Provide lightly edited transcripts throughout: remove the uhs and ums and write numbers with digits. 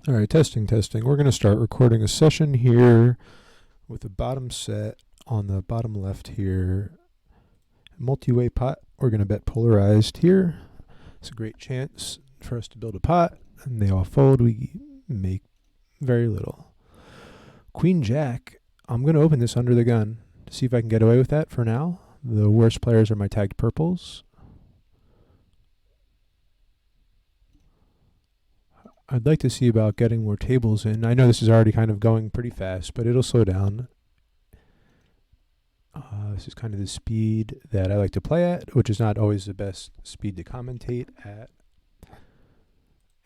All right, testing. We're going to start recording a session here with the bottom set on the bottom left here. Multi-way pot. We're going to bet polarized here. It's a great chance for us to build a pot, and they all fold. We make very little. Queen Jack. I'm going to open this under the gun to see if I can get away with that for now. The worst players are my tagged purples. I'd like to see about getting more tables in. I know this is already kind of going pretty fast, but it'll slow down. This is kind of the speed that I like to play at, which is not always the best speed to commentate at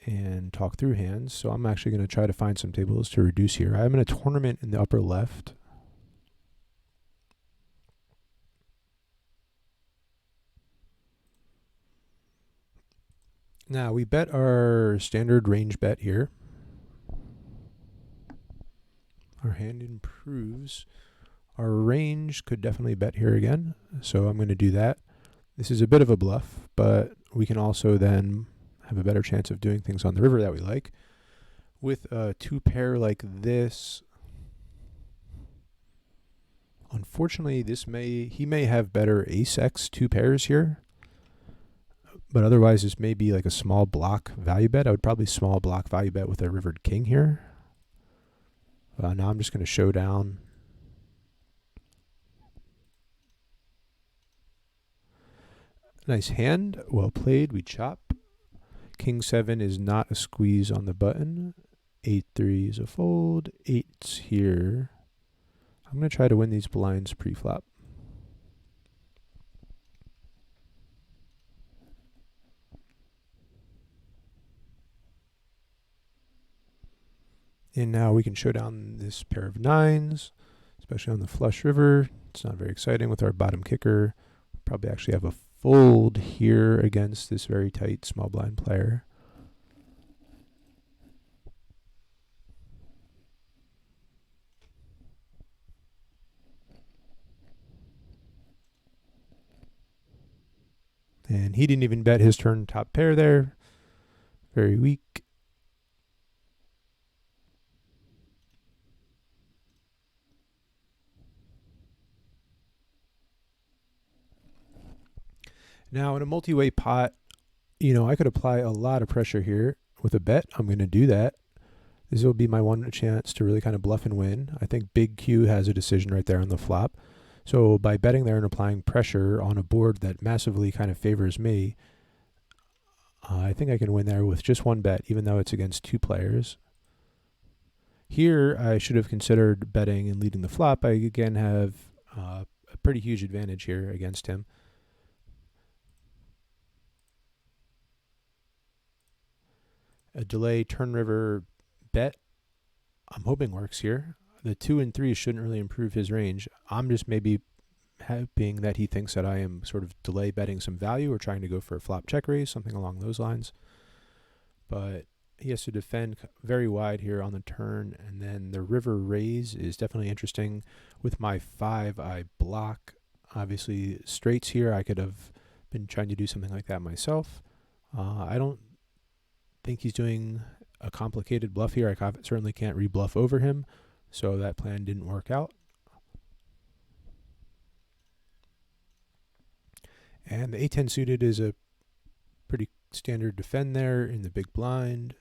and talk through hands. So I'm actually going to try to find some tables to reduce here. I'm in a tournament in the upper left. Now we bet our standard range bet here. Our hand improves. Our range could definitely bet here again, so I'm going to do that. This is a bit of a bluff, but we can also then have a better chance of doing things on the river that we like. With a two pair like this, unfortunately, he may have better ace-x two pairs here, but otherwise this may be like a small block value bet. I would probably small block value bet with a rivered king here. Now I'm just going to show down. Nice hand, well played, we chop. King 7 is not a squeeze on the button. 8-3 is a fold, 8's here. I'm going to try to win these blinds pre-flop. And now we can show down this pair of 9s, especially on the flush river. It's not very exciting with our bottom kicker. Probably actually have a fold here against this very tight small blind player. And he didn't even bet his turn top pair there. Very weak. Now in a multi-way pot, I could apply a lot of pressure here with a bet. I'm going to do that. This will be my one chance to really kind of bluff and win. I think Big Q has a decision right there on the flop. So by betting there and applying pressure on a board that massively kind of favors me, I think I can win there with just one bet, even though it's against two players. Here, I should have considered betting and leading the flop. I again have a pretty huge advantage here against him. A delay turn river bet, I'm hoping works here. The 2 and 3 shouldn't really improve his range. I'm just maybe hoping that he thinks that I am sort of delay betting some value or trying to go for a flop check raise, something along those lines. But he has to defend very wide here on the turn, and then the river raise is definitely interesting. With my 5, I block. Obviously, straights here, I could have been trying to do something like that myself. I don't think he's doing a complicated bluff here. I certainly can't rebluff over him, so that plan didn't work out. And the A10 suited is a pretty standard defend there in the big blind.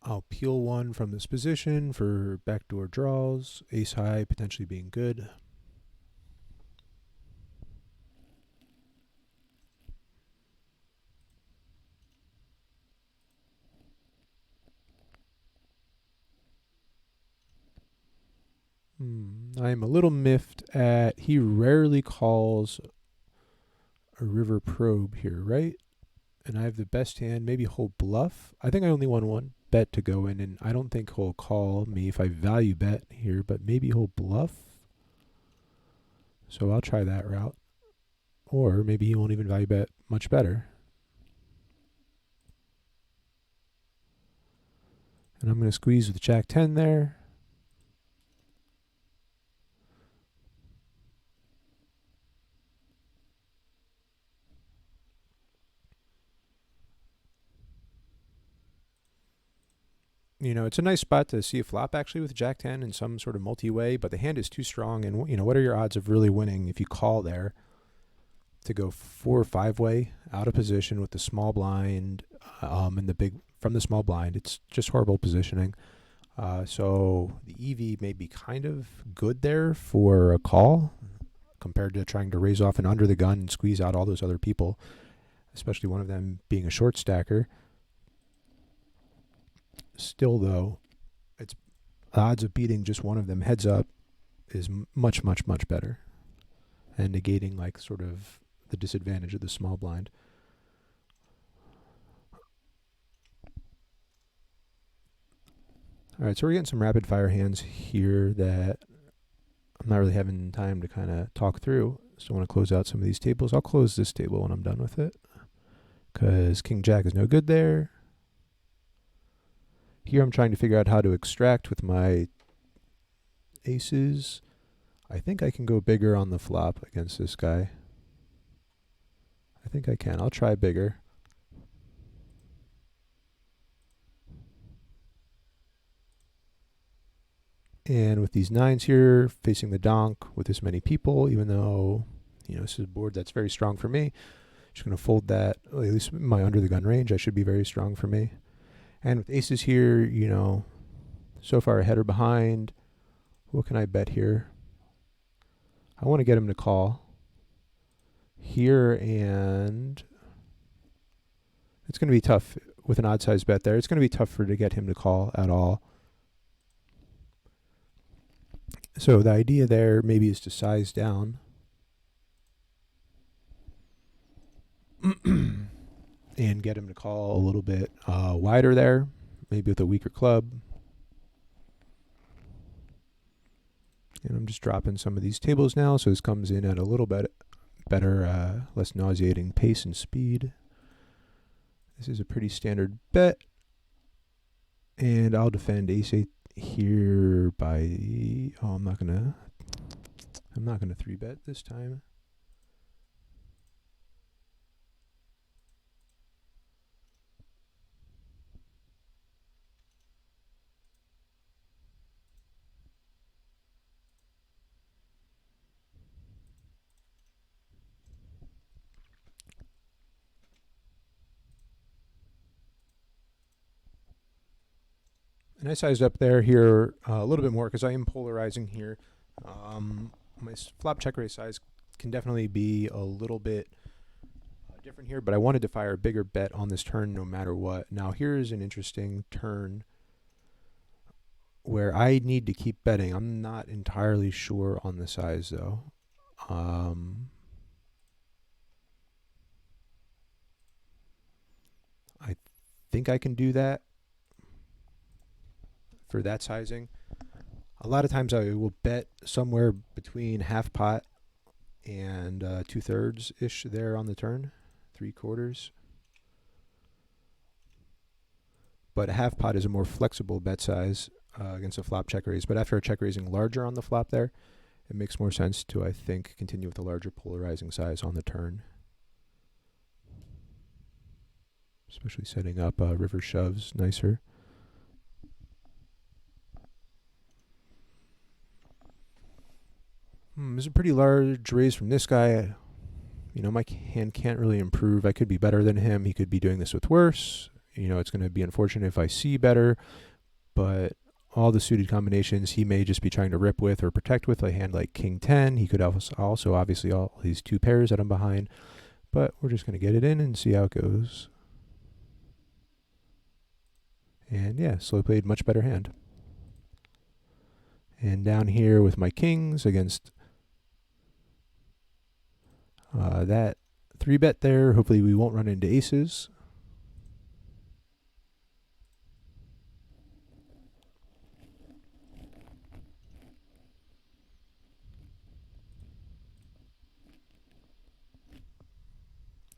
I'll peel one from this position for backdoor draws. Ace high potentially being good. I'm a little miffed at he rarely calls a river probe here, right? And I have the best hand, maybe he'll bluff. I think I only won one bet to go in, and I don't think he'll call me if I value bet here, but maybe he'll bluff. So I'll try that route. Or maybe he won't even value bet much better. And I'm going to squeeze with Jack 10 there. It's a nice spot to see a flop actually with Jack 10 in some sort of multi-way, but the hand is too strong. And, what are your odds of really winning if you call there to go 4 or 5 way out of position with the small blind and the big from the small blind? It's just horrible positioning. So the EV may be kind of good there for a call compared to trying to raise off and under the gun and squeeze out all those other people, especially one of them being a short stacker. Still, though, it's the odds of beating just one of them heads up is much, much, much better, and negating like sort of the disadvantage of the small blind. All right, so we're getting some rapid fire hands here that I'm not really having time to kind of talk through. So I want to close out some of these tables. I'll close this table when I'm done with it because King Jack is no good there. Here I'm trying to figure out how to extract with my aces. I think I can go bigger on the flop against this guy. I think I can. I'll try bigger. And with these 9s here, facing the donk with this many people, even though, this is a board that's very strong for me, just going to fold that, at least my under the gun range, I should be very strong for me. And with aces here, so far ahead or behind, what can I bet here? I want to get him to call here, and it's going to be tough with an odd size bet there. It's going to be tough to get him to call at all. So the idea there maybe is to size down and get him to call a little bit wider there, maybe with a weaker club. And I'm just dropping some of these tables now, so this comes in at a little bit better, less nauseating pace and speed. This is a pretty standard bet, and I'll defend ace-8 here by, I'm not gonna 3-bet this time. And I sized up here a little bit more because I am polarizing here. My flop check raise size can definitely be a little bit different here, but I wanted to fire a bigger bet on this turn no matter what. Now here's an interesting turn where I need to keep betting. I'm not entirely sure on the size though. I think I can do that for that sizing. A lot of times I will bet somewhere between half pot and 2/3 ish there on the turn, 3/4. But a half pot is a more flexible bet size against a flop check raise. But after a check raising larger on the flop there, it makes more sense to, I think, continue with a larger polarizing size on the turn. Especially setting up river shoves nicer. There's a pretty large raise from this guy. My hand can't really improve. I could be better than him. He could be doing this with worse. It's going to be unfortunate if I see better, but all the suited combinations he may just be trying to rip with or protect with a hand like King 10. He could also obviously all these 2 pairs that I'm behind, but we're just going to get it in and see how it goes. And yeah, slow played, much better hand. And down here with my kings against that 3-bet there. Hopefully we won't run into aces.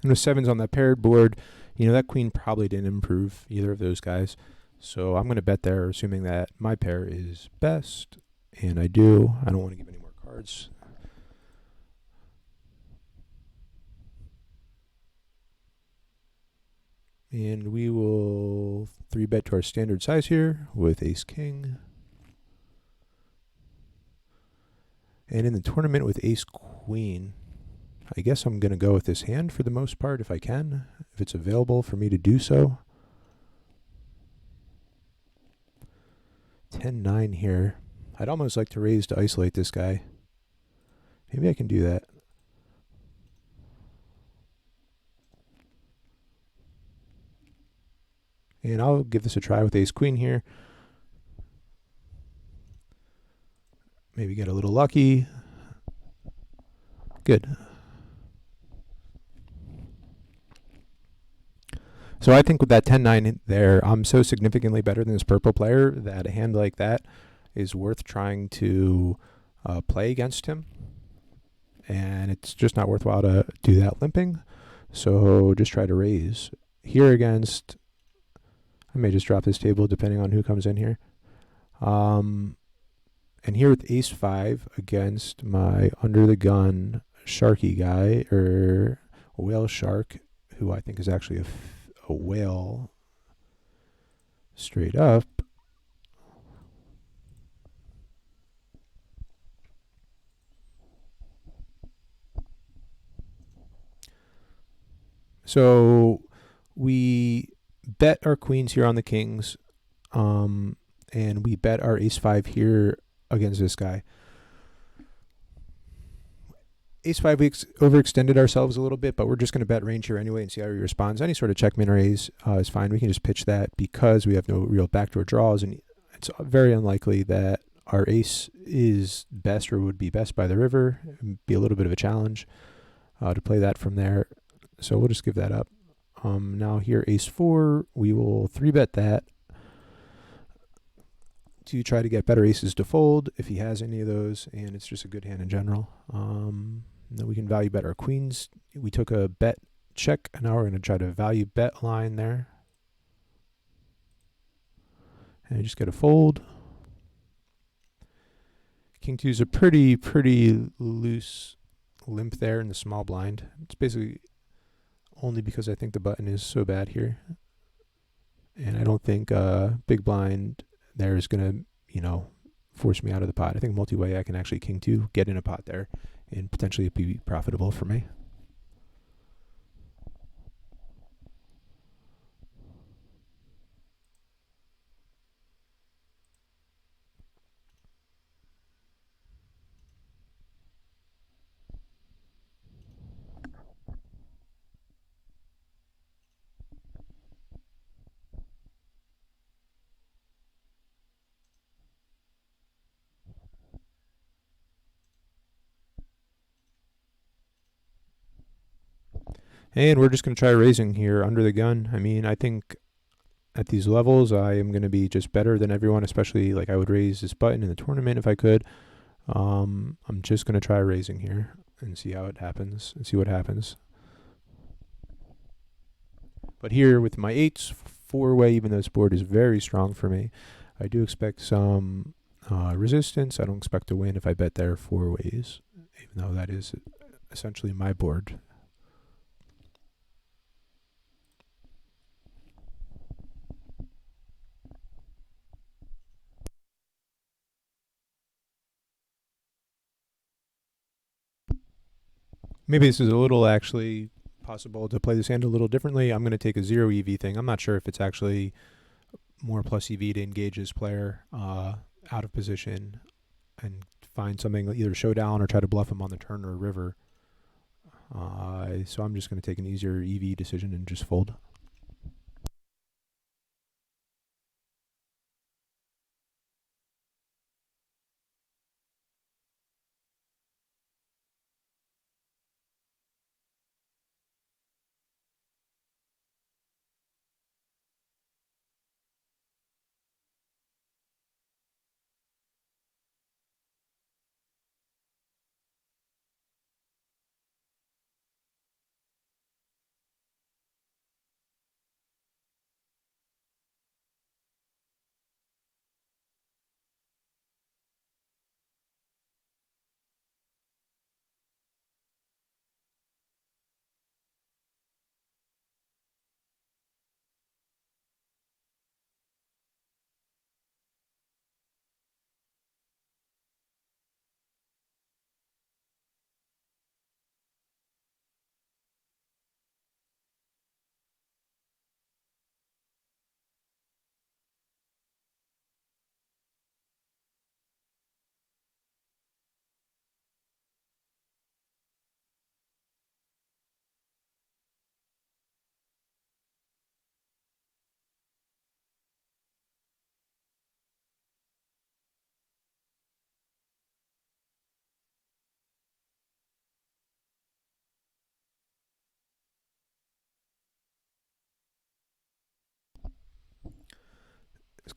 And with 7s on that paired board, that queen probably didn't improve either of those guys. So I'm going to bet there, assuming that my pair is best. And I do. I don't want to give any more cards. And we will 3-bet to our standard size here with ace king. And in the tournament with ace queen, I guess I'm going to go with this hand for the most part if I can, if it's available for me to do so. 10-9 here. I'd almost like to raise to isolate this guy. Maybe I can do that. And I'll give this a try with ace queen here. Maybe get a little lucky. Good. So I think with that 10-9 there, I'm so significantly better than this purple player that a hand like that is worth trying to play against him. And it's just not worthwhile to do that limping. So just try to raise. Here against, I may just drop this table depending on who comes in here. And here with ace 5 against my under the gun sharky guy, or whale shark, who I think is actually a whale straight up. So we bet our queens here on the kings, and we bet our ace 5 here against this guy. Ace 5, we overextended ourselves a little bit, but we're just going to bet range here anyway and see how he responds. Any sort of checkmate or raise is fine. We can just pitch that because we have no real backdoor draws, and it's very unlikely that our ace is best or would be best by the river. It'd be a little bit of a challenge to play that from there. So we'll just give that up. Now here, ace 4, we will 3-bet that to try to get better aces to fold if he has any of those, and it's just a good hand in general. Then we can value bet our queens. We took a bet check, and now we're going to try to value bet line there. And just get a fold. King 2 is a pretty loose limp there in the small blind. It's basically only because I think the button is so bad here. And I don't think big blind there is going to, force me out of the pot. I think multi-way I can actually king 2, get in a pot there, and potentially be profitable for me. And we're just going to try raising here under the gun. I mean, I think at these levels, I am going to be just better than everyone, especially like I would raise this button in the tournament if I could. I'm just going to try raising here and see how it happens and see what happens. But here with my 8s, 4-way, even though this board is very strong for me, I do expect some resistance. I don't expect to win if I bet there 4 ways, even though that is essentially my board. Maybe this is a little actually possible to play this hand a little differently. I'm going to take a 0 EV thing. I'm not sure if it's actually more plus EV to engage this player out of position and find something, either showdown or try to bluff him on the turn or river. So I'm just going to take an easier EV decision and just fold.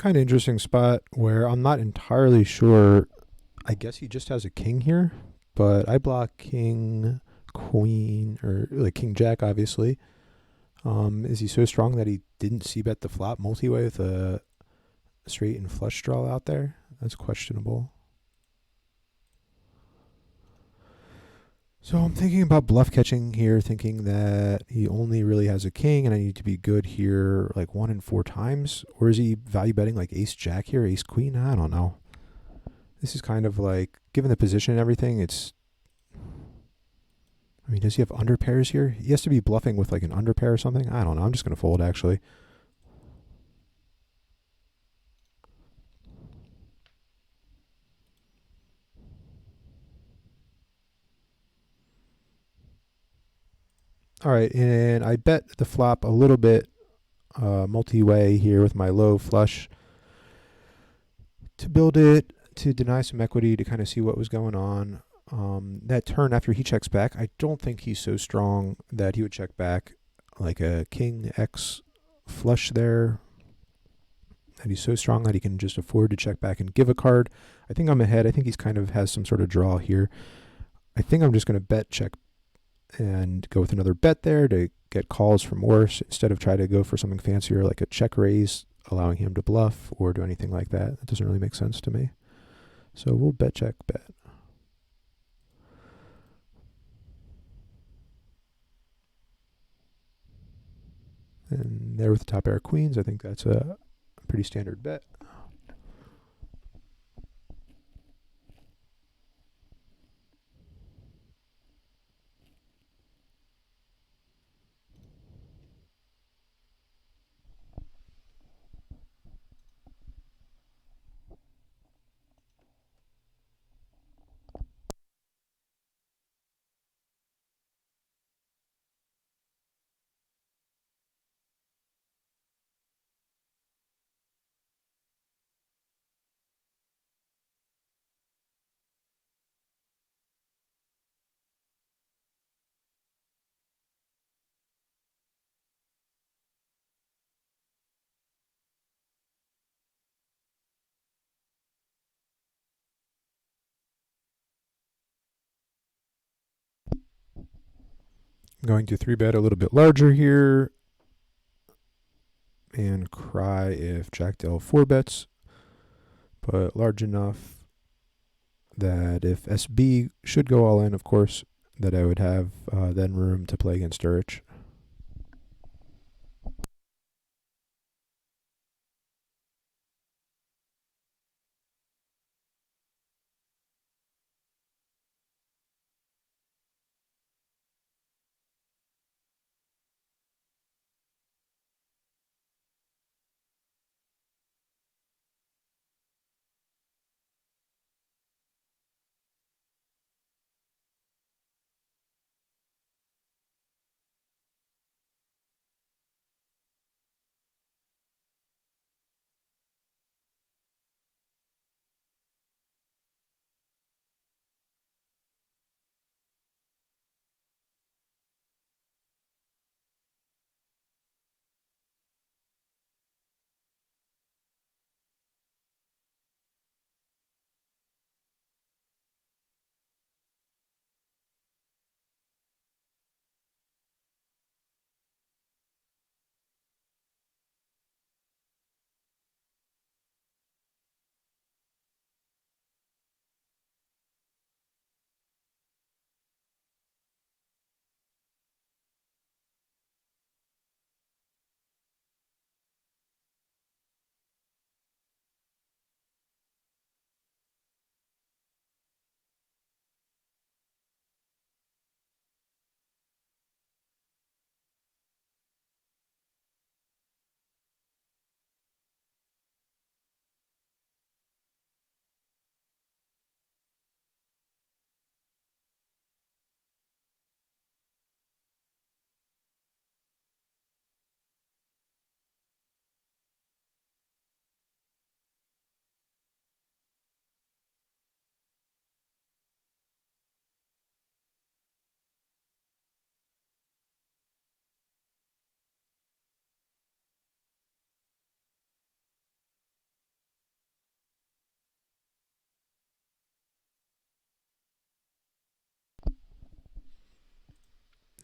kind of interesting spot where I'm not entirely sure. I guess he just has a king here, but I block king, queen, or like king jack, obviously. Is he so strong that he didn't c bet the flop multi-way with a straight and flush draw out there? That's questionable. So I'm thinking about bluff catching here, thinking that he only really has a king and I need to be good here like 1 in 4 times. Or is he value betting like ace jack here, ace queen? I don't know. This is kind of like, given the position and everything, it's, I mean, does he have under pairs here? He has to be bluffing with like an under pair or something. I don't know. I'm just going to fold actually. All right, and I bet the flop a little bit multi-way here with my low flush to build it, to deny some equity, to kind of see what was going on. That turn after he checks back, I don't think he's so strong that he would check back like a king X flush there. That he's so strong that he can just afford to check back and give a card. I think I'm ahead. I think he's kind of has some sort of draw here. I think I'm just going to bet check and go with another bet there to get calls from worse instead of try to go for something fancier like a check raise, allowing him to bluff or do anything like that. That doesn't really make sense to me. So we'll bet check bet. And there with the top pair of queens, I think that's a pretty standard bet. I'm going to 3-bet a little bit larger here and cry if Jack Dell 4 bets, but large enough that if SB should go all in, of course, that I would have then room to play against Durich.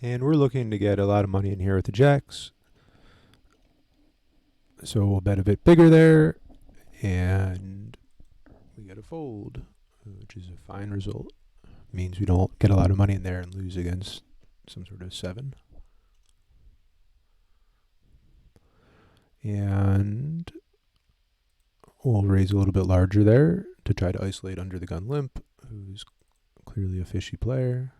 And we're looking to get a lot of money in here with the jacks. So we'll bet a bit bigger there. And we get a fold, which is a fine result. Means we don't get a lot of money in there and lose against some sort of 7. And we'll raise a little bit larger there to try to isolate under the gun limp, who's clearly a fishy player.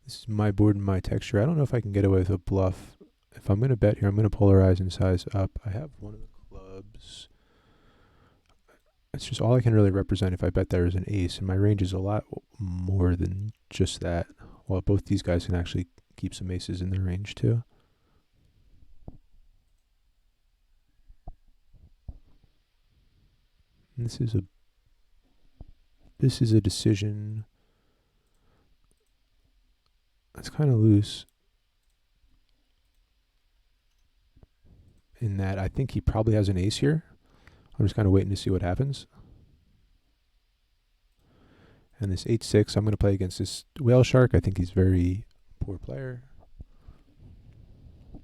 This is my board and my texture. I don't know if I can get away with a bluff. If I'm going to bet here, I'm going to polarize and size up. I have one of the clubs. It's just all I can really represent if I bet there is an ace, and my range is a lot more than just that. Well, both these guys can actually keep some aces in their range too. And this is a decision that's kind of loose in that I think he probably has an ace here. I'm just kind of waiting to see what happens. And this 8-6, I'm going to play against this whale shark. I think he's a very poor player. I'm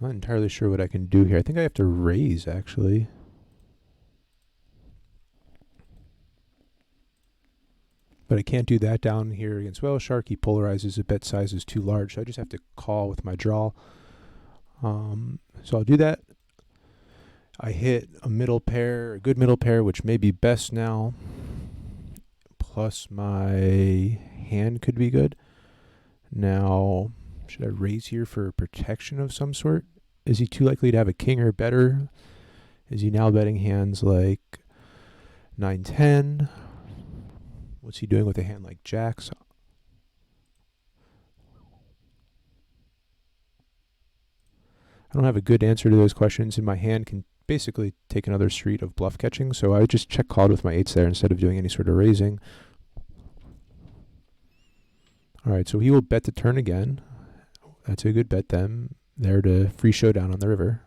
not entirely sure what I can do here. I think I have to raise, actually. But I can't do that down here against whale shark. He polarizes. The bet size is too large, so I just have to call with my draw. So I'll do that. I hit a middle pair, a good middle pair, which may be best now. Plus my hand could be good. Now, should I raise here for protection of some sort? Is he too likely to have a king or better? Is he now betting hands like 9-10? What's he doing with a hand like jacks? I don't have a good answer to those questions, and my hand can basically take another street of bluff catching, so I would just check called with my 8s there instead of doing any sort of raising. Alright, so he will bet the turn again. That's a good bet then. There to free showdown on the river.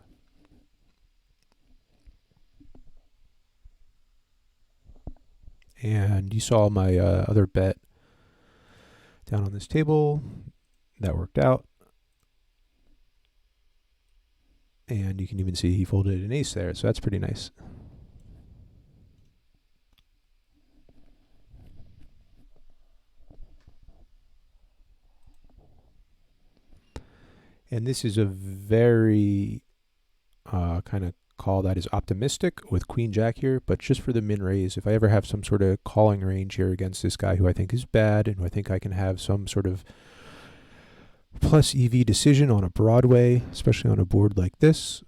And you saw my other bet down on this table. That worked out. And you can even see he folded an ace there, so that's pretty nice. And this is a very kind of call that is optimistic with queen jack here, but just for the min raise. If I ever have some sort of calling range here against this guy who I think is bad, and who I think I can have some sort of plus EV decision on a Broadway, especially on a board like this,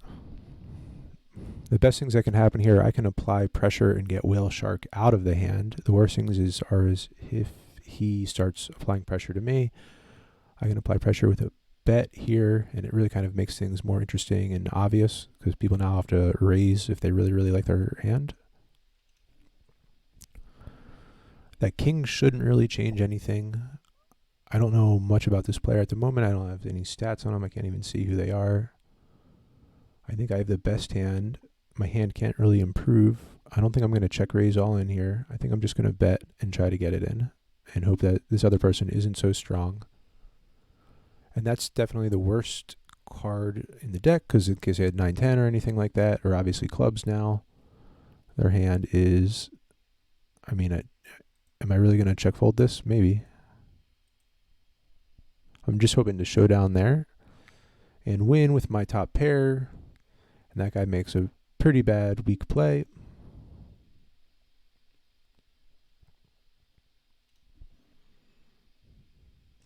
the best things that can happen here, I can apply pressure and get whale shark out of the hand. The worst things are if he starts applying pressure to me, I can apply pressure with a bet here, and it really kind of makes things more interesting and obvious because people now have to raise if they really, really like their hand. That king shouldn't really change anything. I don't know much about this player at the moment. I don't have any stats on him. I can't even see who they are. I think I have the best hand. My hand can't really improve. I don't think I'm going to check raise all in here. I think I'm just going to bet and try to get it in and hope that this other person isn't so strong. And that's definitely the worst card in the deck, because in case they had 9-10 or anything like that, or obviously clubs now, their hand is, I mean, am I really going to check fold this? Maybe. I'm just hoping to show down there and win with my top pair. And that guy makes a pretty bad weak play.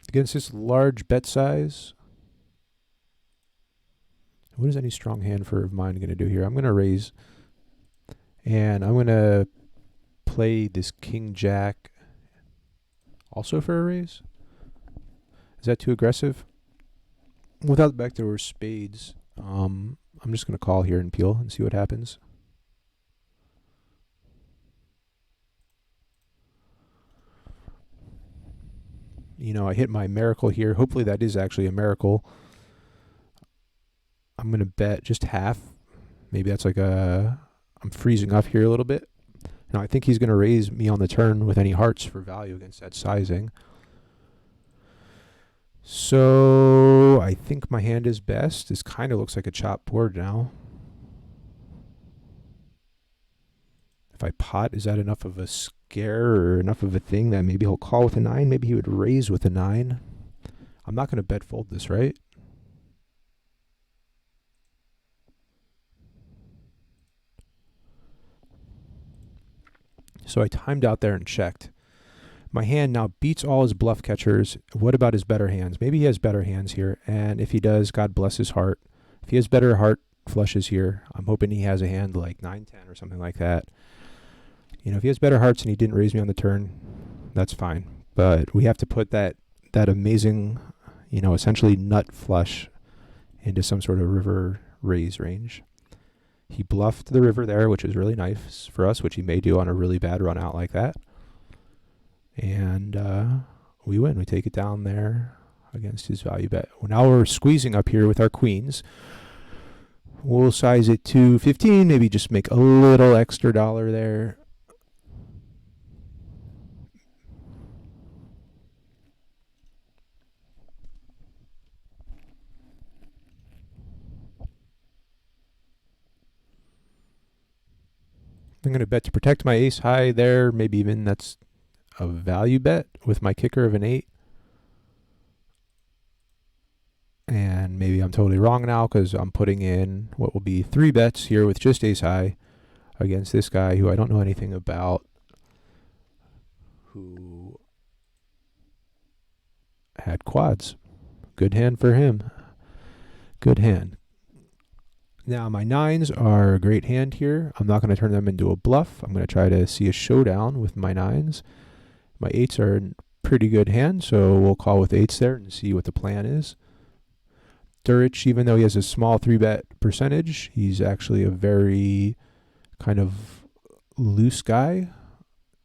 Against this large bet size, what is any strong hand for mine going to do here? I'm going to raise, and I'm going to play this king jack also for a raise. Is that too aggressive? Without the backdoor or spades, I'm just going to call here and peel and see what happens. You know, I hit my miracle here. Hopefully that is actually a miracle. I'm going to bet just half. Maybe that's like I'm freezing up here a little bit. Now, I think he's going to raise me on the turn with any hearts for value against that sizing. So I think my hand is best. This kind of looks like a chop board now. If I pot, is that enough of a scare or enough of a thing that maybe he'll call with a 9? Maybe he would raise with a 9. I'm not going to bet fold this, right? So I timed out there and checked. My hand now beats all his bluff catchers. What about his better hands? Maybe he has better hands here. And if he does, God bless his heart. If he has better heart flushes here, I'm hoping he has a hand like 9-10 or something like that. You know, if he has better hearts and he didn't raise me on the turn, that's fine. But we have to put that amazing, you know, essentially nut flush into some sort of river raise range. He bluffed the river there, which is really nice for us, which he may do on a really bad run out like that. And we win. We take it down there against his value bet. Well, now we're squeezing up here with our queens. We'll size it to 15, maybe just make a little extra dollar there. I'm going to bet to protect my ace high there. Maybe even that's a value bet with my kicker of an 8. And maybe I'm totally wrong now because I'm putting in what will be 3 bets here with just ace high against this guy who I don't know anything about, who had quads. Good hand for him. Good hand. Now, my 9s are a great hand here. I'm not going to turn them into a bluff. I'm going to try to see a showdown with my 9s. My 8s are a pretty good hand, so we'll call with 8s there and see what the plan is. Durich, even though he has a small 3-bet percentage, he's actually a very kind of loose guy.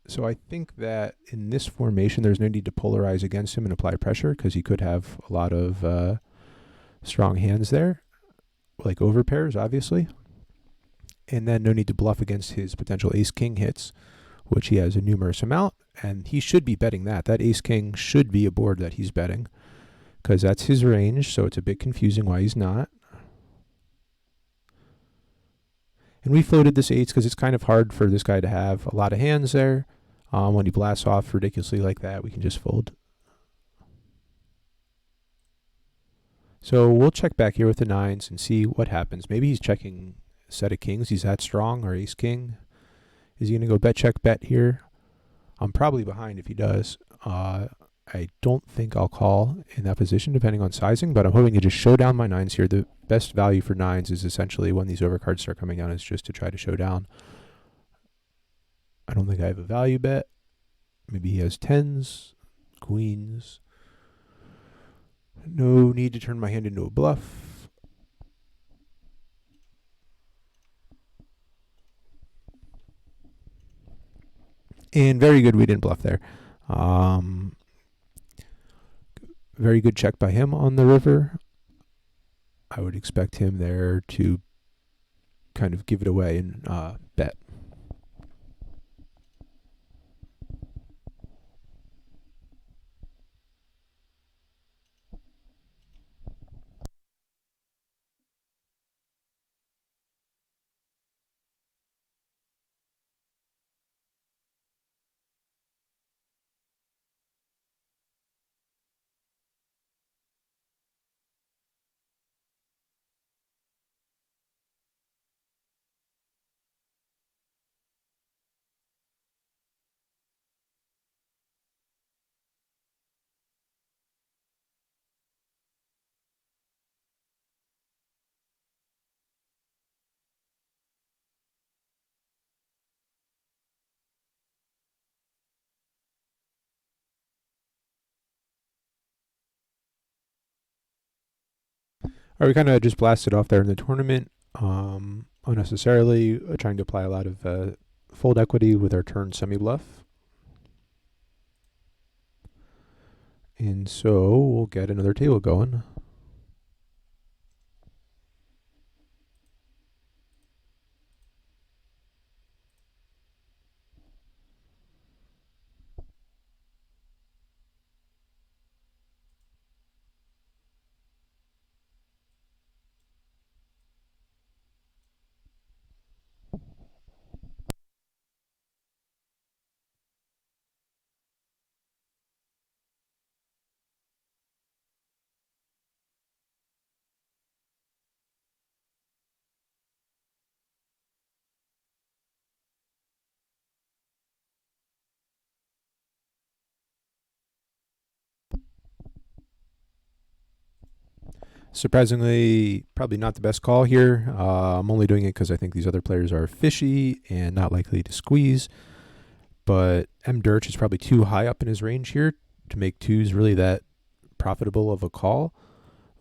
So I think that in this formation, there's no need to polarize against him and apply pressure because he could have a lot of strong hands there, like overpairs, obviously. And then no need to bluff against his potential ace-king hits, which he has a numerous amount. And he should be betting that. That ace-king should be a board that he's betting because that's his range, so it's a bit confusing why he's not. And we floated this 8s because it's kind of hard for this guy to have a lot of hands there. When he blasts off ridiculously like that, we can just fold. So we'll check back here with the 9s and see what happens. Maybe he's checking a set of kings. He's that strong, or ace-king. Is he going to go bet, check, bet here? I'm probably behind if he does. I don't think I'll call in that position depending on sizing, but I'm hoping to just show down my 9s here. The best value for 9s is essentially when these overcards start coming down is just to try to show down. I don't think I have a value bet. Maybe he has 10s, queens. No need to turn my hand into a bluff. And very good, we didn't bluff there. Very good check by him on the river. I would expect him there to kind of give it away and bet. Or we kind of just blasted off there in the tournament unnecessarily, trying to apply a lot of fold equity with our turn semi-bluff. And so we'll get another table going. Surprisingly, probably not the best call here. I'm only doing it because I think these other players are fishy and not likely to squeeze. But M. Dirch is probably too high up in his range here to make twos really that profitable of a call.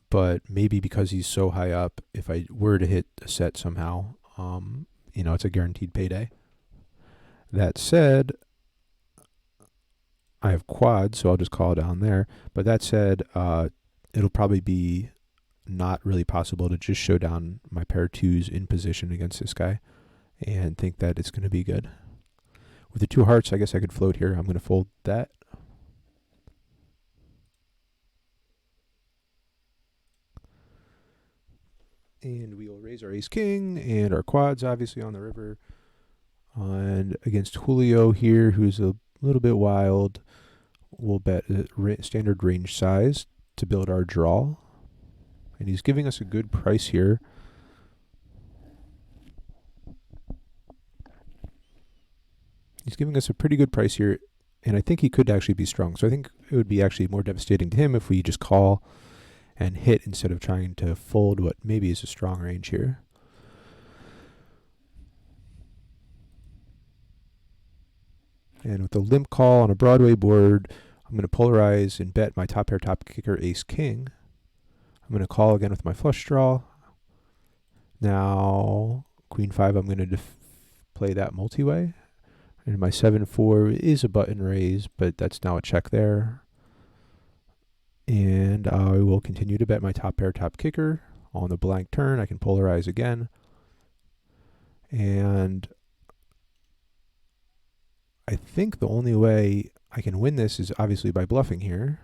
But maybe because he's so high up, if I were to hit a set somehow, it's a guaranteed payday. That said, I have quads, so I'll just call down there. But that said, it'll probably be not really possible to just show down my pair of twos in position against this guy and think that it's going to be good. With the two hearts, I guess I could float here. I'm going to fold that. And we will raise our ace king and our quads, obviously, on the river. And against Julio here, who's a little bit wild, we'll bet a standard range size to build our draw. And he's giving us a good price here. He's giving us a pretty good price here, and I think he could actually be strong. So I think it would be actually more devastating to him if we just call and hit instead of trying to fold what maybe is a strong range here. And with a limp call on a Broadway board, I'm going to polarize and bet my top pair top kicker ace king. I'm going to call again with my flush draw. Now queen 5, I'm going to play that multi-way. And my 7-4 is a button raise, but that's now a check there. And I will continue to bet my top pair top kicker. On the blank turn, I can polarize again. And I think the only way I can win this is obviously by bluffing here,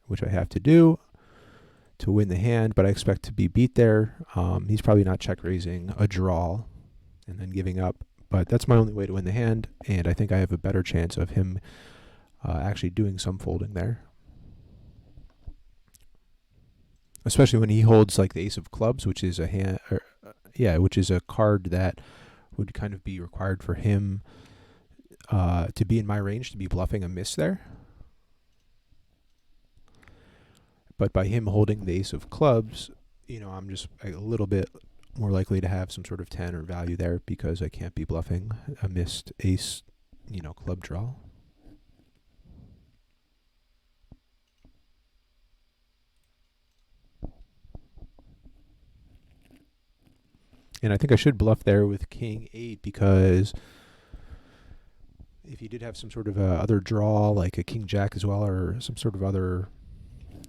which I have to do to win the hand, but I expect to be beat there. He's probably not check raising a draw and then giving up, but that's my only way to win the hand, and I think I have a better chance of him actually doing some folding there. Especially when he holds like the ace of clubs, which is a hand, which is a card that would kind of be required for him to be in my range, to be bluffing a miss there. But by him holding the ace of clubs, I'm just a little bit more likely to have some sort of 10 or value there because I can't be bluffing a missed ace, club draw. And I think I should bluff there with king 8 because if he did have some sort of other draw, like a king jack as well, or some sort of other,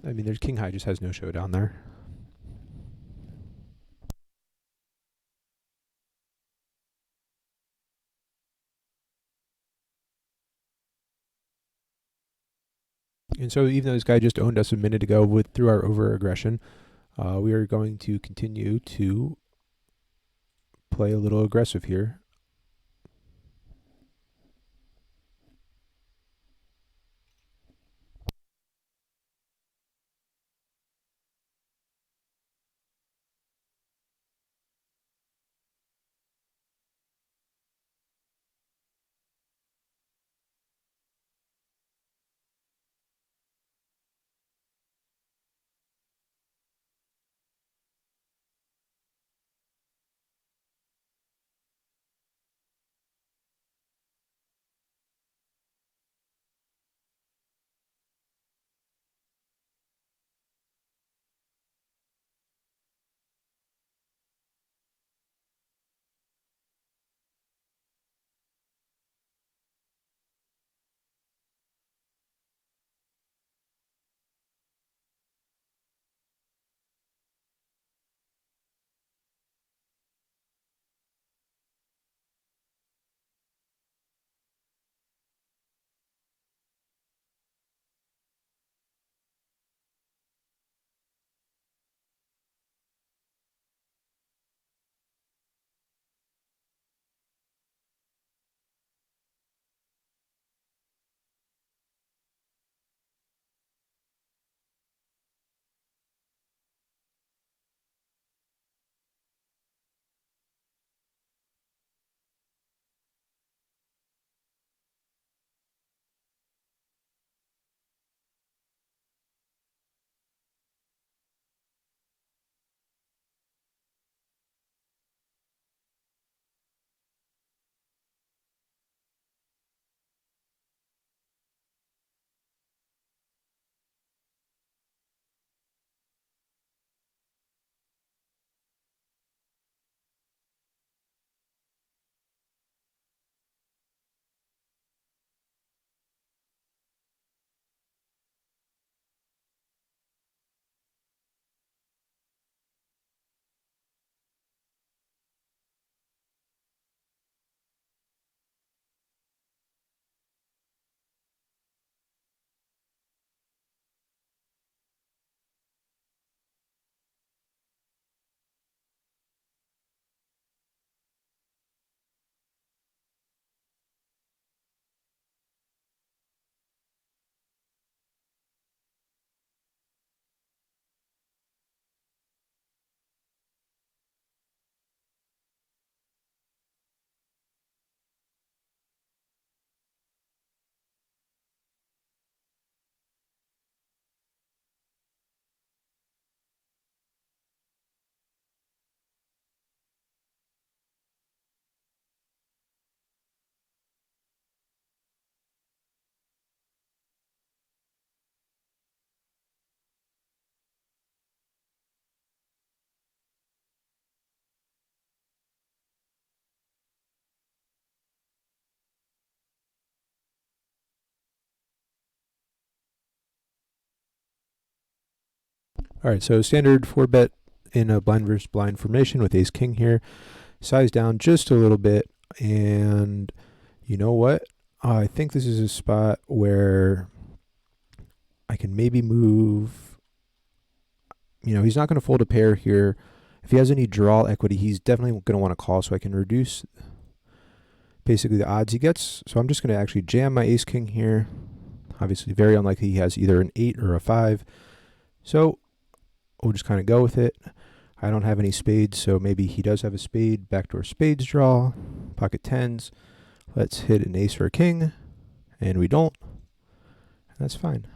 there's king high just has no showdown there. And so even though this guy just owned us a minute ago through our over aggression, we are going to continue to play a little aggressive here. All right, so standard 4-bet in a blind versus blind formation with ace king here. Size down just a little bit. And you know what? I think this is a spot where I can maybe move. He's not going to fold a pair here. If he has any draw equity, he's definitely going to want to call, so I can reduce basically the odds he gets. So I'm just going to actually jam my ace king here. Obviously, very unlikely he has either an 8 or a 5. So we'll just kind of go with it. I don't have any spades, so maybe he does have a spade. Backdoor spades draw. Pocket tens. Let's hit an ace or a king. And we don't. That's fine.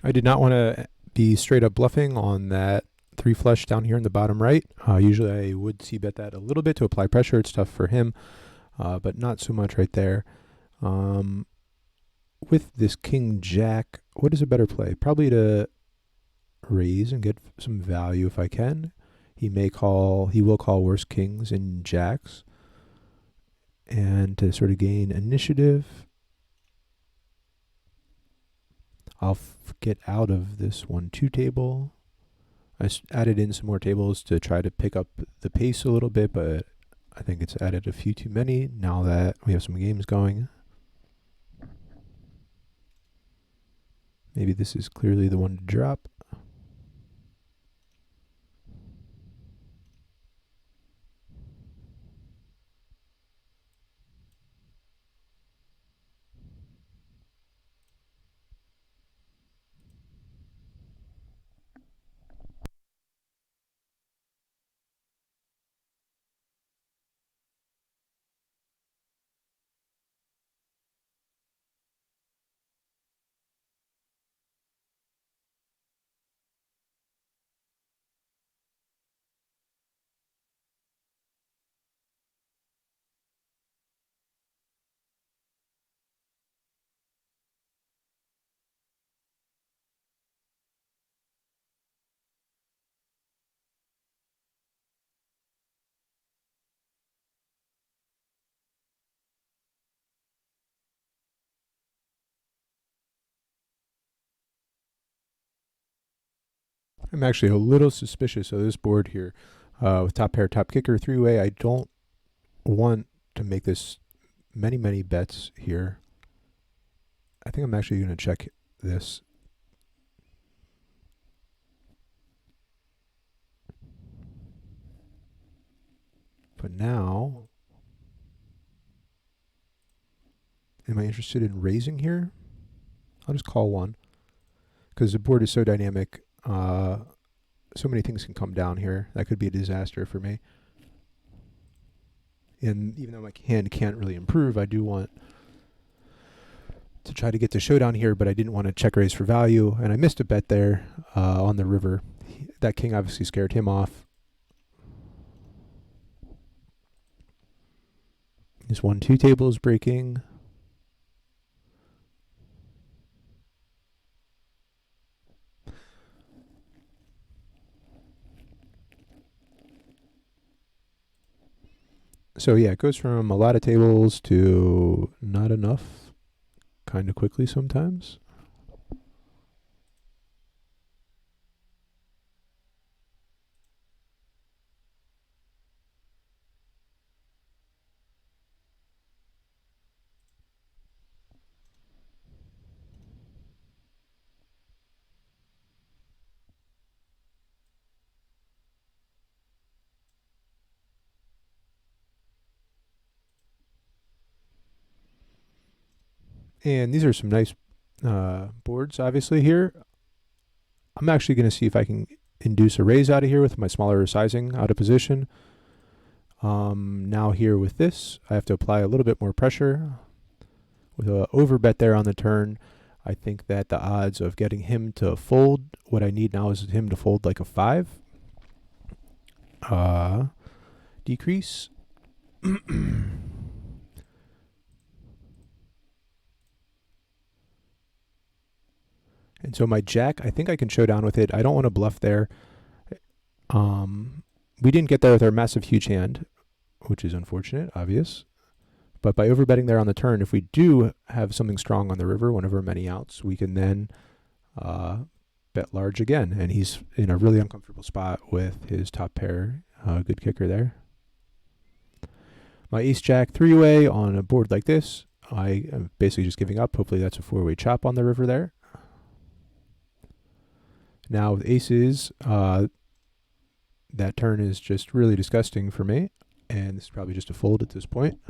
I did not want to be straight up bluffing on that 3 flush down here in the bottom right. Usually I would c-bet that a little bit to apply pressure. It's tough for him, but not so much right there. With this king jack, what is a better play? Probably to raise and get some value if I can. He will call worse kings and jacks. And to sort of gain initiative, I'll get out of this 1-2 table. I added in some more tables to try to pick up the pace a little bit, but I think it's added a few too many now that we have some games going. Maybe this is clearly the one to drop. I'm actually a little suspicious of this board here with top pair, top kicker, 3-way. I don't want to make this many bets here. I think I'm actually going to check this. But now, am I interested in raising here? I'll just call one because the board is so dynamic. So many things can come down here. That could be a disaster for me. And even though my hand can't really improve, I do want to try to get to showdown here, but I didn't want to check raise for value. And I missed a bet there on the river. That king obviously scared him off. This 1-2 table is breaking. So yeah, it goes from a lot of tables to not enough kind of quickly sometimes. And these are some nice boards, obviously, here. I'm actually going to see if I can induce a raise out of here with my smaller sizing out of position. Now here with this, I have to apply a little bit more pressure. With a overbet there on the turn, I think that the odds of getting him to fold, what I need now is him to fold like a 5. Decrease. And so my jack, I think I can show down with it. I don't want to bluff there. We didn't get there with our massive huge hand, which is unfortunate, obvious. But by overbetting there on the turn, if we do have something strong on the river, one of our many outs, we can then bet large again. And he's in a really uncomfortable spot with his top pair. Good kicker there. My ace jack 3-way on a board like this, I am basically just giving up. Hopefully that's a 4-way chop on the river there. Now with aces, that turn is just really disgusting for me. And this is probably just a fold at this point.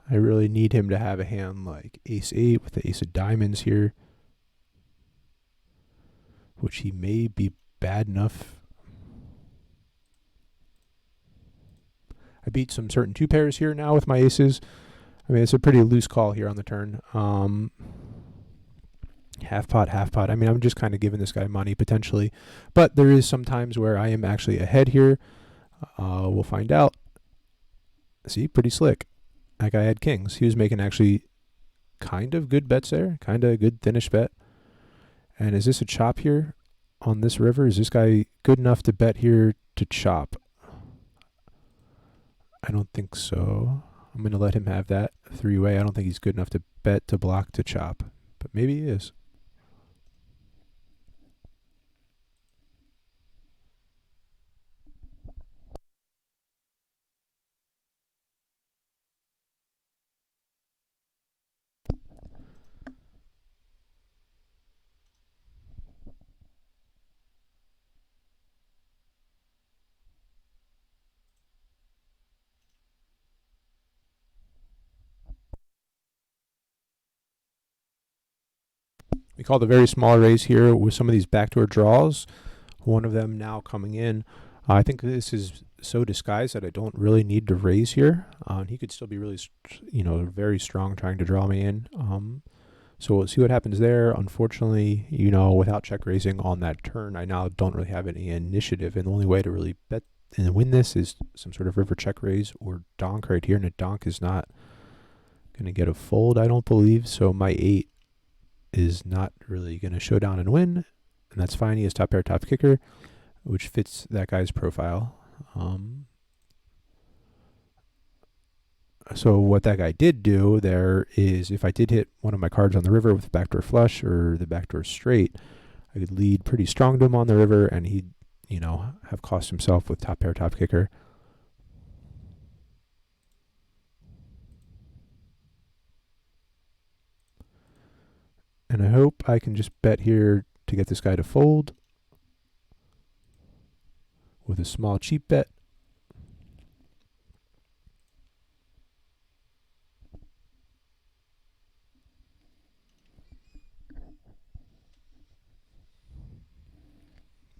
I really need him to have a hand like ace-8 with the ace of diamonds here, which he may be bad enough. I beat some certain 2 pairs here now with my aces. I mean, it's a pretty loose call here on the turn. Half pot, half pot. I mean, I'm just kind of giving this guy money potentially. But there is some times where I am actually ahead here. We'll find out. See, pretty slick. That guy had kings. He was making actually kind of good bets there. Kind of a good thinnish bet. And is this a chop here on this river? Is this guy good enough to bet here to chop? I don't think so. I'm going to let him have that 3-way. I don't think he's good enough to bet to block to chop. But maybe he is. We called a very small raise here with some of these backdoor draws. One of them now coming in. I think this is so disguised that I don't really need to raise here. He could still be really, very strong trying to draw me in. So we'll see what happens there. Unfortunately, without check raising on that turn, I now don't really have any initiative. And the only way to really bet and win this is some sort of river check raise or donk right here. And a donk is not going to get a fold, I don't believe. So my 8 is not really going to show down and win. And that's fine. He has top pair, top kicker, which fits that guy's profile. So what that guy did do there is if I did hit one of my cards on the river with the backdoor flush or the backdoor straight, I could lead pretty strong to him on the river and he'd, have cost himself with top pair, top kicker. And I hope I can just bet here to get this guy to fold with a small cheap bet.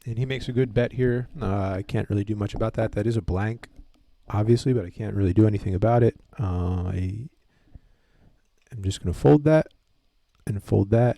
And he makes a good bet here. I can't really do much about that. That is a blank, obviously, but I can't really do anything about it. I'm just going to fold that and fold that.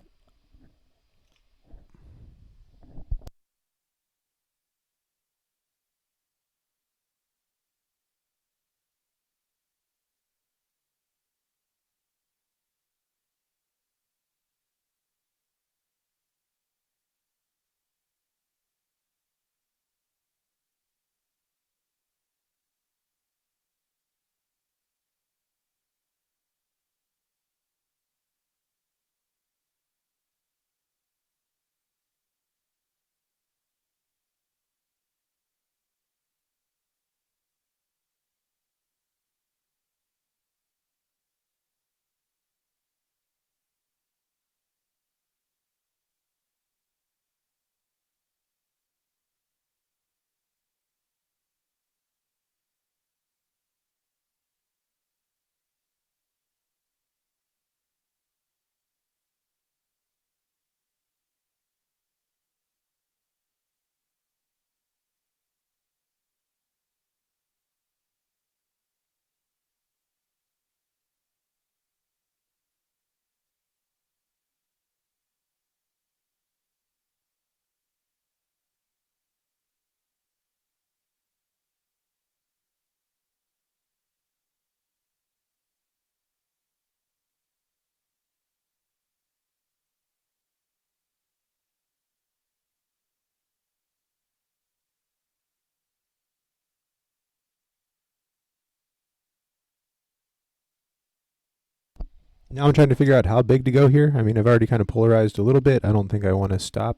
Now I'm trying to figure out how big to go here. I mean, I've already kind of polarized a little bit. I don't think I want to stop.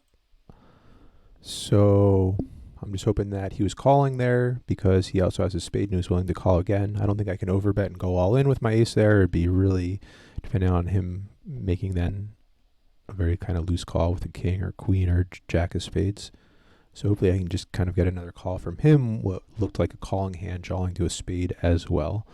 So I'm just hoping that he was calling there because he also has a spade and he was willing to call again. I don't think I can overbet and go all in with my ace there. It'd be really depending on him making then a very kind of loose call with a king or queen or jack of spades. So hopefully I can just kind of get another call from him, what looked like a calling hand drawing to a spade as well.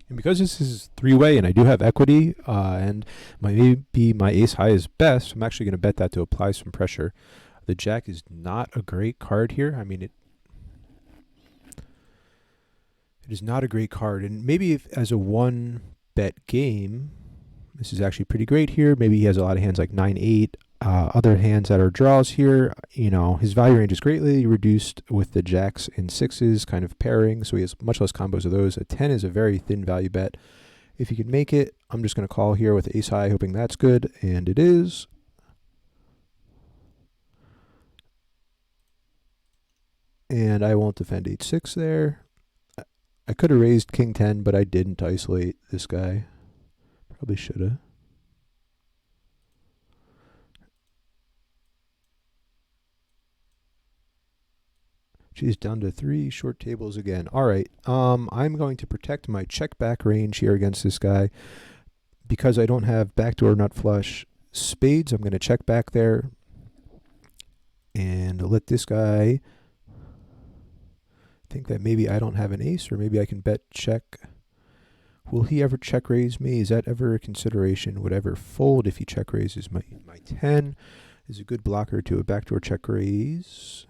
And because this is three-way and I do have equity and maybe my ace high is best, I'm actually going to bet that to apply some pressure. The jack is not a great card here. I mean, it is not a great card. And maybe if as a one bet game, this is actually pretty great here. Maybe he has a lot of hands like 9-8. Other hands that are draws here, his value range is greatly reduced with the jacks and sixes kind of pairing, so he has much less combos of those. A 10 is a very thin value bet. If he can make it, I'm just going to call here with ace high, hoping that's good, and it is. And I won't defend 8-6 there. I could have raised king 10, but I didn't to isolate this guy. Probably should have. She's down to 3 short tables again. All right. I'm going to protect my check back range here against this guy because I don't have backdoor nut flush spades. I'm going to check back there and let this guy think that maybe I don't have an ace or maybe I can bet check. Will he ever check raise me? Is that ever a consideration? Would ever fold if he check raises my 10? Is a good blocker to a backdoor check raise.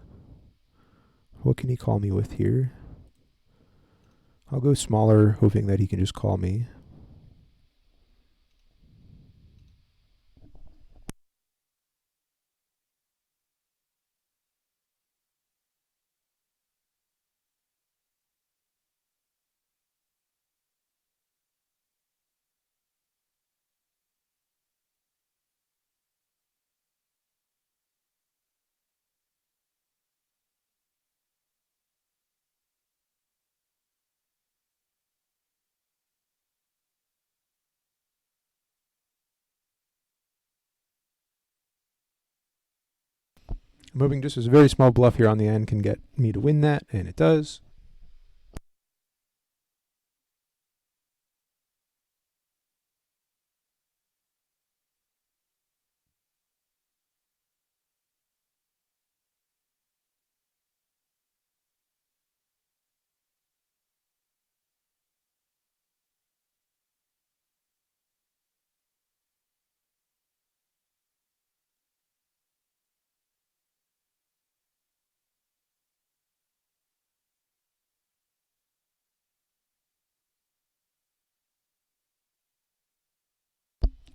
What can he call me with here? I'll go smaller, hoping that he can just call me. I'm hoping just as a very small bluff here on the end can get me to win that, and it does.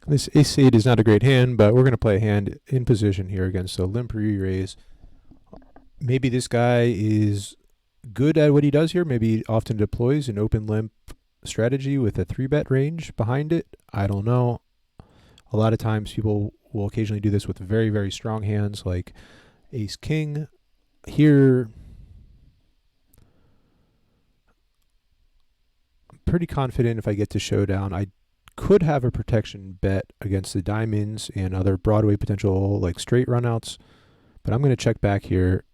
This ace-8 is not a great hand, but we're going to play a hand in position here against a limp re-raise. Maybe this guy is good at what he does here. Maybe he often deploys an open limp strategy with a 3-bet range behind it. I don't know. A lot of times people will occasionally do this with very, very strong hands like ace-king. Here, I'm pretty confident if I get to showdown, I could have a protection bet against the diamonds and other Broadway potential like straight runouts, but I'm going to check back here,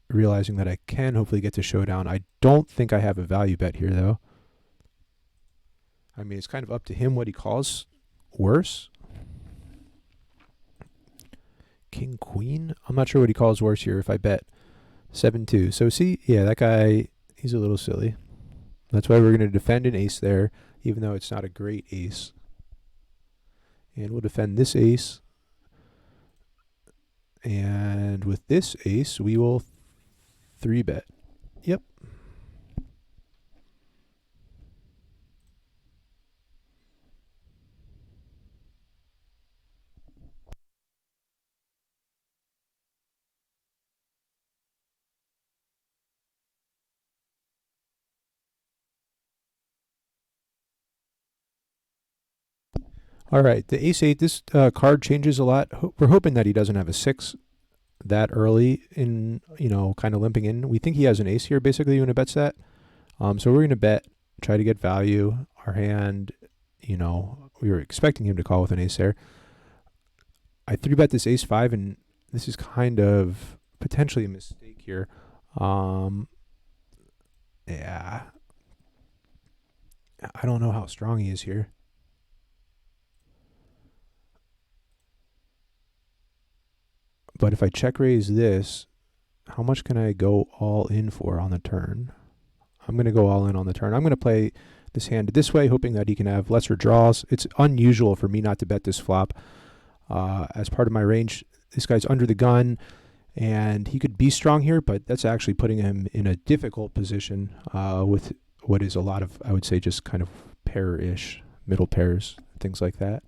realizing that I can hopefully get to showdown. I don't think I have a value bet here though. I mean, it's kind of up to him what he calls worse. King queen. I'm not sure what he calls worse here if I bet 7-2. So see, yeah, that guy, He's a little silly. That's why we're going to defend an ace there, even though it's not a great ace. And we'll defend this ace. And with this ace, we will 3-bet. Yep. All right, the ace eight. This card changes a lot. We're hoping that he doesn't have a six that early in, kind of limping in. We think he has an ace here. Basically, when it bets that, so we're gonna bet, try to get value. Our hand, we were expecting him to call with an ace there. I 3-bet this ace five, and this is kind of potentially a mistake here. Yeah, I don't know how strong he is here. But if I check raise this, how much can I go all in for on the turn? I'm going to go all in on the turn. I'm going to play this hand this way, hoping that he can have lesser draws. It's unusual for me not to bet this flop. As part of my range, this guy's under the gun, and he could be strong here, but that's actually putting him in a difficult position with what is a lot of, I would say, just kind of pair-ish, middle pairs, things like that.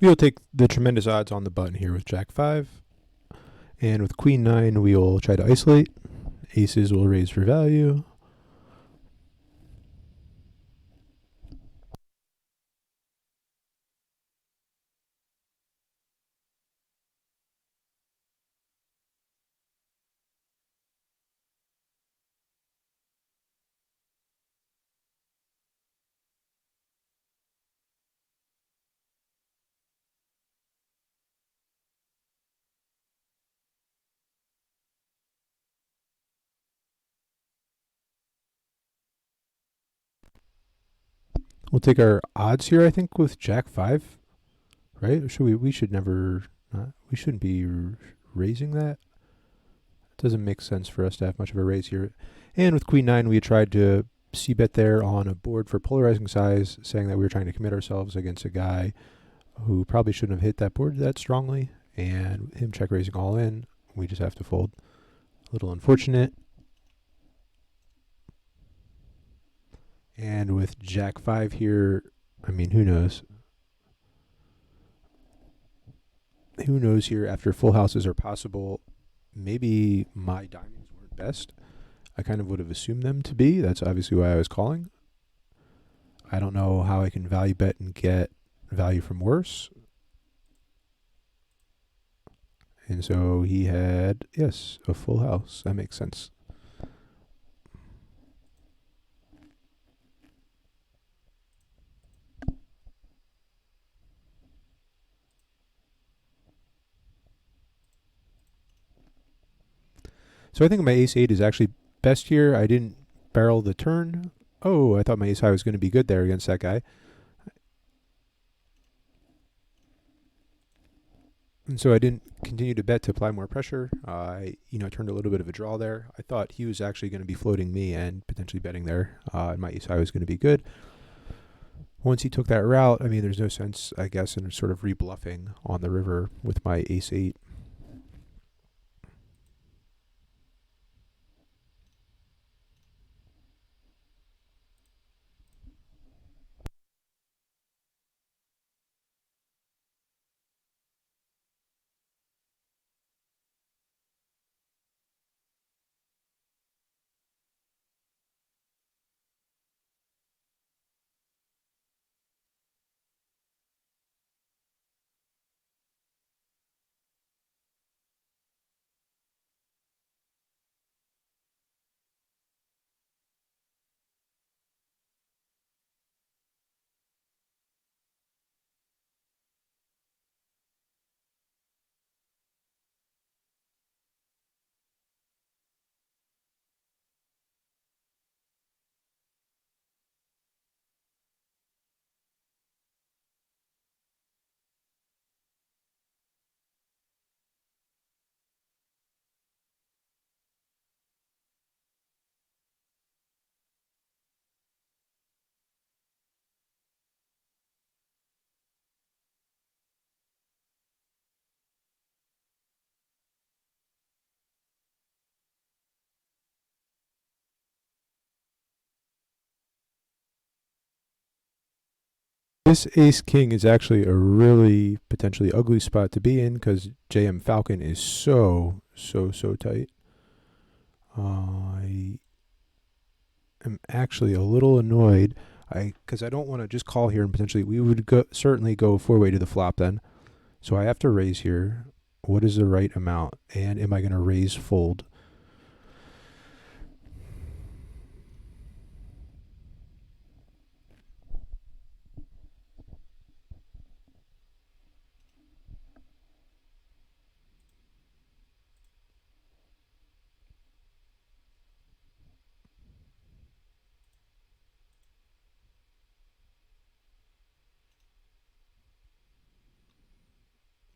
We'll take the tremendous odds on the button here with Jack 5. And with Queen 9, we'll try to isolate. Aces will raise for value. We'll take our odds here, I think, with Jack 5, right? Or should we should never, we shouldn't be raising that. It doesn't make sense for us to have much of a raise here. And with Queen 9, we tried to c-bet there on a board for polarizing size, saying that we were trying to commit ourselves against a guy who probably shouldn't have hit that board that strongly, and him check raising all in. We just have to fold. A little unfortunate. And with Jack 5 here, I mean, who knows? Who knows here after full houses are possible? Maybe my diamonds weren't best. I kind of would have assumed them to be. That's obviously why I was calling. I don't know how I can value bet and get value from worse. And so he had, yes, a full house. That makes sense. So I think my ace 8 is actually best here. I didn't barrel the turn. Oh, I thought my ace high was going to be good there against that guy. And so I didn't continue to bet to apply more pressure. I, turned a little bit of a draw there. I thought he was actually going to be floating me and potentially betting there. And my ace high was going to be good. Once he took that route, I mean, there's no sense, I guess, in sort of rebluffing on the river with my ace 8. This ace king is actually a really potentially ugly spot to be in because JM Falcon is so tight. I am actually a little annoyed. Because I don't want to just call here and potentially we would certainly go 4-way to the flop then. So I have to raise here. What is the right amount? And am I going to raise fold?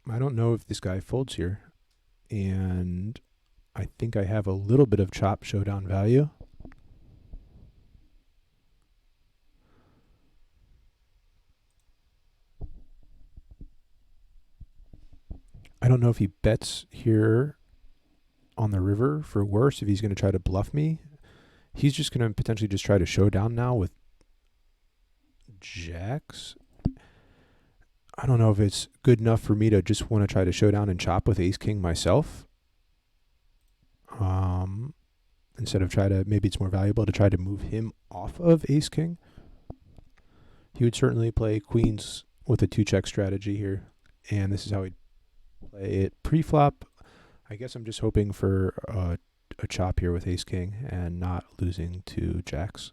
I don't know if this guy folds here. And I think I have a little bit of chop showdown value. I don't know if he bets here on the river for worse, if he's going to try to bluff me. He's just going to potentially just try to show down now with jacks. I don't know if it's good enough for me to just want to try to showdown and chop with ace king myself. Um, Instead of try to, maybe it's more valuable to try to move him off of ace king. He would certainly play queens with a 2-check strategy here, and this is how he'd play it pre-flop. I guess I'm just hoping for a chop here with ace king and not losing to jacks.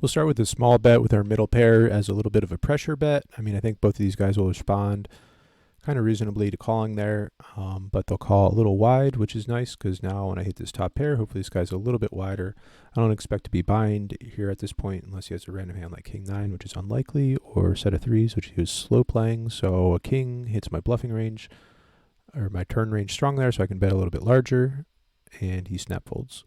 We'll start with a small bet with our middle pair as a little bit of a pressure bet. I mean, I think both of these guys will respond kind of reasonably to calling there, but they'll call a little wide, which is nice because now when I hit this top pair, hopefully this guy's a little bit wider. I don't expect to be bind here at this point unless he has a random hand like king 9, which is unlikely, or set of threes, which he was slow playing. So a king hits my bluffing range, or my turn range strong there, so I can bet a little bit larger, and he snap folds.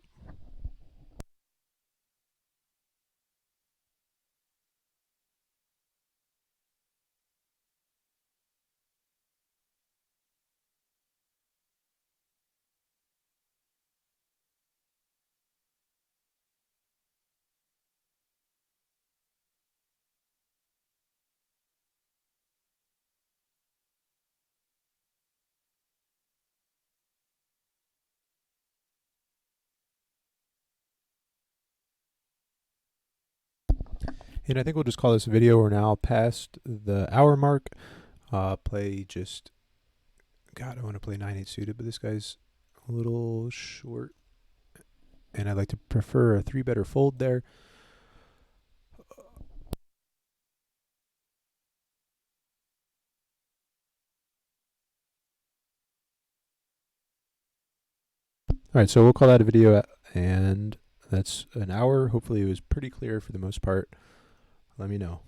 And I think we'll just call this video. We're now past the hour mark. Play just, God, I want to play 9-8 suited, but this guy's a little short, and I'd like to prefer a 3-bet or fold there. All right, so we'll call that a video, and that's an hour. Hopefully it was pretty clear for the most part. Let me know.